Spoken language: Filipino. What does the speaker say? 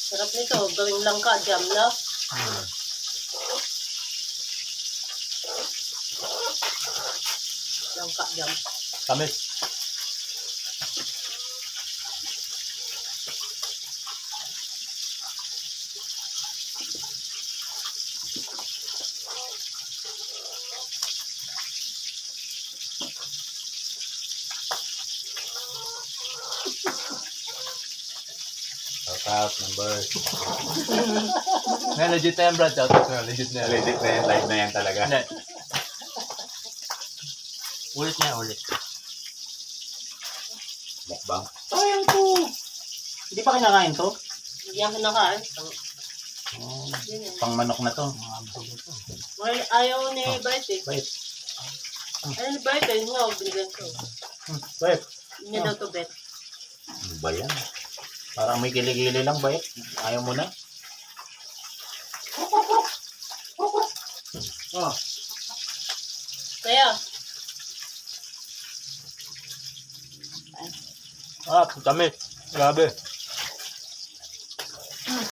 Sarap nito, gawing langka, jam, no? Langka, jam. Tamis. Shout out, number. Ngayon, legit na yan, Brad. Shoutout na, legit na yan. Legit na yan, live na yan talaga. Hindi. Ulit na, ulit. Mukbang. Sayang to. Hindi pa kinakain to? Hindi ako nakain. Oh, Yun eh. pang manok na to. Well, ayaw ni Bart eh. Wait. Ayaw ni Bart eh. Nga, binigyan ko. Wait. Hindi daw to bet. Ano ba yan? Parang may kiligili lang ba? Ayaw mo na? Oh. Kaya, Ah, tamis. Grabe.